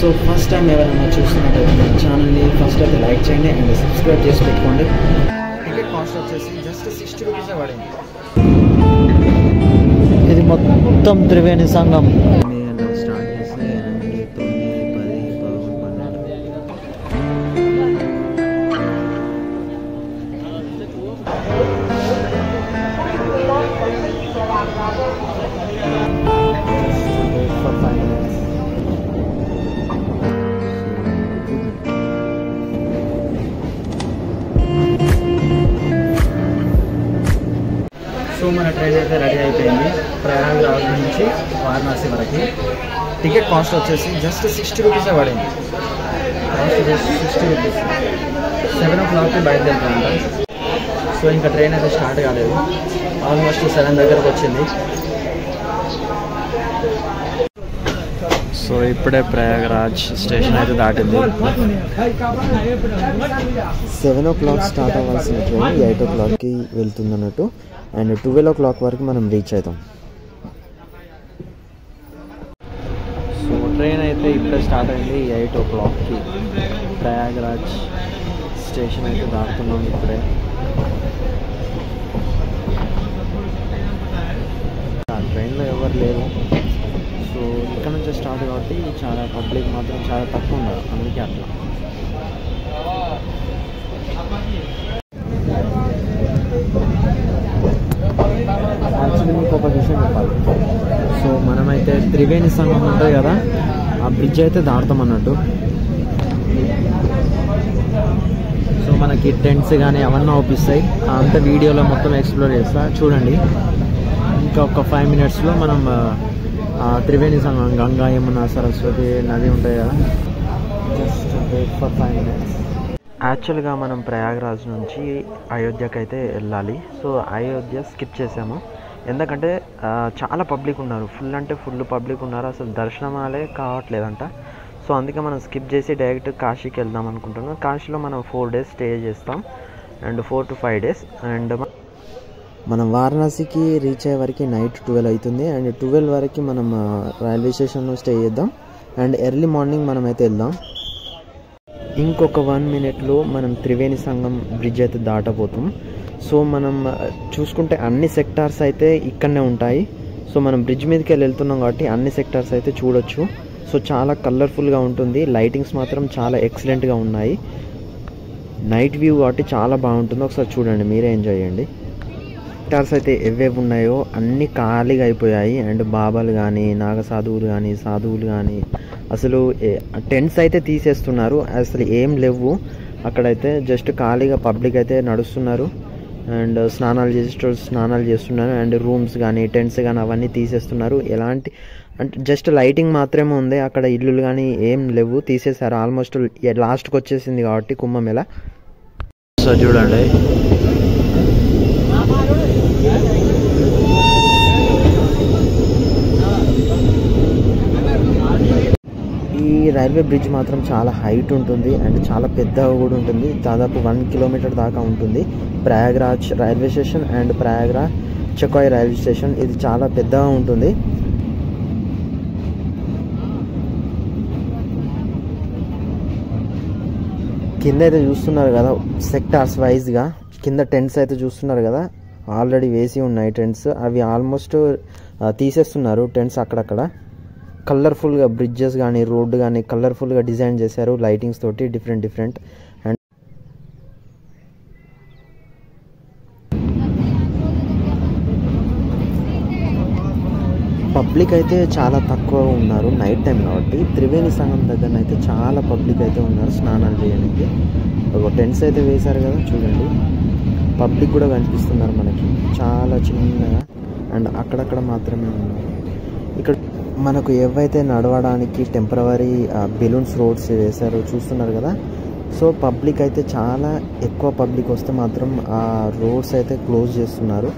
So first time ఎవరైనా చూస్తున్నట్టయితే మన ఛానల్ని ఫస్ట్ అయితే లైక్ చేయండి అండ్ సబ్స్క్రైబ్ చేసి పెట్టుకోండి. టికెట్ కాస్ట్ వచ్చేసి జస్ట్ 60 రూపీసే పడింది. ఇది మొత్తం త్రివేణి సంగం స్టార్ట్ చేస్తే 8, 9, 10, 11. సో మన ట్రైన్ అయితే రెడీ అయిపోయింది. ప్రయాగరాజ్ నుంచి వారణాసి వరకు టికెట్ కాస్ట్ వచ్చేసి జస్ట్ 60 రూపీసే పడింది. Cost just 60 rupees. 7 o'clockకి బయలుదేరుతామంట. సో ఇంకా ట్రైన్ అయితే స్టార్ట్ కాలేదు. ఆల్మోస్ట్ 7 దగ్గరకు వచ్చింది. సో ఇప్పుడే ప్రయాగరాజ్ స్టేషన్ అయితే దాటింది. 7 o'clock స్టార్ట్ అవ్వాల్సిన ట్రైన్ 8 o'clockకి వెళ్తుంది అన్నట్టు. అండ్ 12 o'clock వరకు మనం రీచ్ అవుతాం. సో ట్రైన్ అయితే ఇప్పుడే స్టార్ట్ అయింది 8 o'clockకి. ప్రయాగరాజ్ స్టేషన్ అయితే దాటుతున్నాం ఇప్పుడే. ఆ ట్రైన్లో ఎవరు లేరు. సో ఇక్కడ నుంచి స్టార్ట్ కాబట్టి చాలా పబ్లిక్ మాత్రం చాలా తక్కువ ఉన్నారు, అందుకే అట్లా. యాక్చువల్లీ మీకు ఒక విషయం చెప్పాలి. సో మనమైతే త్రివేణి సంగం ఉంటుంది కదా, ఆ బ్రిడ్జ్ అయితే దాటుతాం అన్నట్టు. సో మనకి టెంట్స్ కానీ అవన్నీ అవుపిస్తాయి. అంత వీడియోలో మొత్తం ఎక్స్ప్లోర్ చేస్తా చూడండి. ఇంకా ఒక 5 minutesలో మనం త్రివేణి సంగం, గంగా, యమున, సరస్వతి నది ఉంటాయి కదా. Just wait for 5 minutes. యాక్చువల్గా మనం ప్రయాగరాజ్ నుంచి అయోధ్యకి అయితే వెళ్ళాలి. సో అయోధ్య స్కిప్ చేసాము, ఎందుకంటే చాలా పబ్లిక్ ఉన్నారు. ఫుల్ అంటే ఫుల్ పబ్లిక్ ఉన్నారు. అసలు దర్శనమాలే కావట్లేదంట. సో అందుకే మనం స్కిప్ చేసి డైరెక్ట్ కాశీకి వెళ్దాం అనుకుంటున్నాం. కాశీలో మనం 4 days స్టే చేస్తాం అండ్ 4 to 5 days. అండ్ మనం వారణాసికి రీచ్ అయ్యే వరకు నైట్ 12 అవుతుంది. అండ్ 12 వరకు మనం రైల్వే స్టేషన్లో స్టే చేద్దాం అండ్ ఎర్లీ మార్నింగ్ మనం అయితే వెళ్దాం. ఇంకొక 1 minute మనం త్రివేణి సంగం బ్రిడ్జ్ అయితే దాటబోతాం. సో మనం చూసుకుంటే అన్ని సెక్టార్స్ అయితే ఇక్కడనే ఉంటాయి. సో మనం బ్రిడ్జ్ మీదకి వెళ్తున్నాం కాబట్టి అన్ని సెక్టార్స్ అయితే చూడొచ్చు. సో చాలా కలర్ఫుల్గా ఉంటుంది. లైటింగ్స్ మాత్రం చాలా ఎక్సలెంట్గా ఉన్నాయి. నైట్ వ్యూ కాబట్టి చాలా బాగుంటుంది. ఒకసారి చూడండి, మీరే ఎంజాయ్ చేయండి. సెక్టార్స్ అయితే ఏవేవి ఉన్నాయో అన్నీ ఖాళీగా అయిపోయాయి. అండ్ బాబాలు కానీ, నాగసాధువులు కానీ, సాధువులు కానీ, అసలు టెంట్స్ అయితే తీసేస్తున్నారు. అసలు ఏం లేవు అక్కడైతే. జస్ట్ ఖాళీగా పబ్లిక్ అయితే నడుస్తున్నారు అండ్ స్నానాలు చేస్తున్నారు. అండ్ రూమ్స్ కానీ, టెంట్స్ కానీ అవన్నీ తీసేస్తున్నారు. ఎలాంటి అంటే జస్ట్ లైటింగ్ మాత్రమే ఉంది. అక్కడ ఇల్లులు కానీ ఏం లేవు, తీసేశారు. ఆల్మోస్ట్ లాస్ట్కి వచ్చేసింది కాబట్టి కుంభమేళ. సో చూడండి, ఈ రైల్వే బ్రిడ్జ్ మాత్రం చాలా హైట్ ఉంటుంది అండ్ చాలా పెద్దగా కూడా ఉంటుంది. దాదాపు 1 kilometer దాకా ఉంటుంది. Prayagraj railway station and Prayagraj Chakai railway station ఇది చాలా పెద్దగా ఉంటుంది. కింద అయితే చూస్తున్నారు కదా, సెక్టార్స్ వైజ్గా కింద టెంట్స్ అయితే చూస్తున్నారు కదా, ఆల్రెడీ వేసి ఉన్నాయి టెంట్స్. అవి ఆల్మోస్ట్ తీసేస్తున్నారు టెంట్స్ అక్కడక్కడ. కలర్ఫుల్గా బ్రిడ్జెస్ కానీ, రోడ్డు కానీ కలర్ఫుల్గా డిజైన్ చేశారు లైటింగ్స్ తోటి, డిఫరెంట్. అండ్ పబ్లిక్ అయితే చాలా తక్కువ ఉన్నారు నైట్ టైం కాబట్టి. త్రివేణి సంగం దగ్గర అయితే చాలా పబ్లిక్ అయితే ఉన్నారు స్నానాలు చేయడానికి. ఒక టెంట్స్ అయితే వేశారు కదా చూడండి. పబ్లిక్ కూడా కనిపిస్తున్నారు మనకి చాలా చిన్నగా. అండ్ అక్కడక్కడ మాత్రమే ఉన్నారు. ఇక్కడ మనకు ఏవైతే నడవడానికి టెంపరవరీ బెలూన్స్ రోడ్స్ వేశారో చూస్తున్నారు కదా. సో పబ్లిక్ అయితే చాలా ఎక్కువ పబ్లిక్ వస్తే మాత్రం ఆ రోడ్స్ అయితే క్లోజ్ చేస్తున్నారు.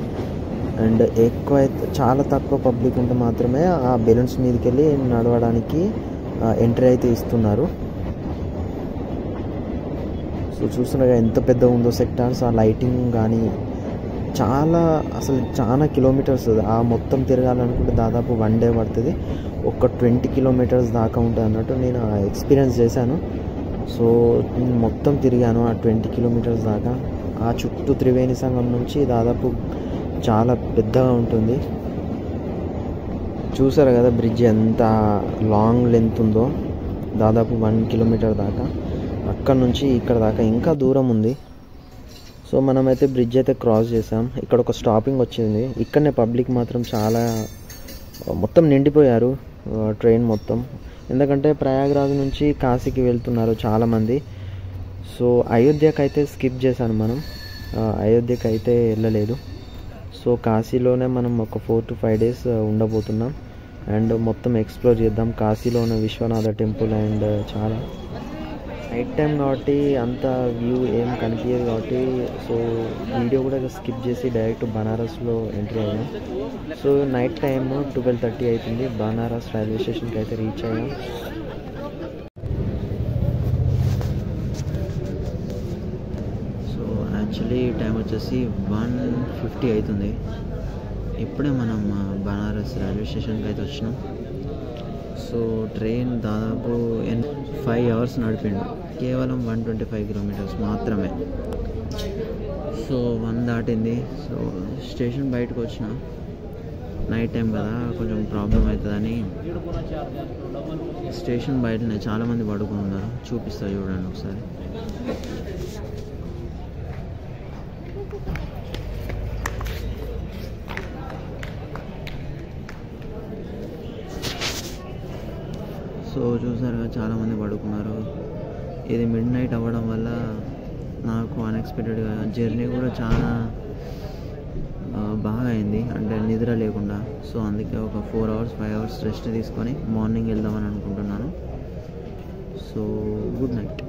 అండ్ ఎక్కువ అయితే చాలా తక్కువ పబ్లిక్ ఉంటే మాత్రమే ఆ బెలూన్స్ మీదకి వెళ్ళి నడవడానికి ఎంట్రీ అయితే ఇస్తున్నారు. సో చూస్తున్నారుగా ఎంత పెద్ద ఉందో సెక్టార్స్. ఆ లైటింగ్ కానీ చాలా కిలోమీటర్స్. ఆ మొత్తం తిరగాలనుకుంటే దాదాపు 1 డే పడుతుంది. ఒక 20 కిలోమీటర్స్ దాకా ఉంటుంది అన్నట్టు నేను ఎక్స్పీరియన్స్ చేశాను. సో నేను మొత్తం తిరిగాను ఆ 20 కిలోమీటర్స్ దాకా. ఆ చుట్టూ త్రివేణి సంగం నుంచి దాదాపు చాలా పెద్దగా ఉంటుంది. చూసారు కదా బ్రిడ్జ్ ఎంత లాంగ్ లెంత్ ఉందో, దాదాపు 1 కిలోమీటర్ దాకా. అక్కడ నుంచి ఇక్కడ దాకా ఇంకా దూరం ఉంది. సో మనమైతే బ్రిడ్జ్ అయితే క్రాస్ చేసాం. ఇక్కడ ఒక స్టాపింగ్ వచ్చింది. ఇక్కడనే పబ్లిక్ మాత్రం మొత్తం నిండిపోయారు ట్రైన్ మొత్తం. ఎందుకంటే ప్రయాగ్రాజ్ నుంచి కాశీకి వెళ్తున్నారు చాలామంది. సో అయోధ్యకి అయితే స్కిప్ చేశాను మనం, అయోధ్యకి అయితే వెళ్ళలేదు. సో కాశీలోనే మనం ఒక 4 to 5 days ఉండబోతున్నాం. అండ్ మొత్తం ఎక్స్ప్లోర్ చేద్దాం కాశీలోనే విశ్వనాథ టెంపుల్. అండ్ చాలా నైట్ టైం కాబట్టి అంత వ్యూ ఏం కనిపించదు కాబట్టి సో వీడియో కూడా స్కిప్ చేసి డైరెక్ట్ బనారస్లో ఎంట్రీ అయ్యాం. సో నైట్ టైం 12:30 అవుతుంది. బనారస్ రైల్వే స్టేషన్కి అయితే రీచ్ అయ్యాం. సో యాక్చువల్లీ టైం వచ్చేసి 1:50 అవుతుంది. ఇప్పుడే మనం బనారస్ రైల్వే స్టేషన్కి అయితే వచ్చినాం. సో ట్రైన్ దాదాపు 5 hours నడిపిండు, కేవలం 125 కిలోమీటర్స్ మాత్రమే. సో 1 దాటింది. సో స్టేషన్ బయటకు వచ్చిన, నైట్ టైం కదా కొంచెం ప్రాబ్లం అవుతుందని స్టేషన్ బయటనే చాలామంది పడుకుని ఉన్నారు. చూపిస్తా చూడండి ఒకసారి. సో చూసారుగా చాలామంది పడుకున్నారు. ఇది మిడ్ నైట్ అవ్వడం వల్ల నాకు అన్ఎక్స్పెక్టెడ్గా జర్నీ కూడా చాలా బాగా అయింది, అంటే నిద్ర లేకుండా. సో అందుకే ఒక 4 hours 5 hours రెస్ట్ తీసుకొని మార్నింగ్ వెళ్దామని అనుకుంటున్నాను. So good night.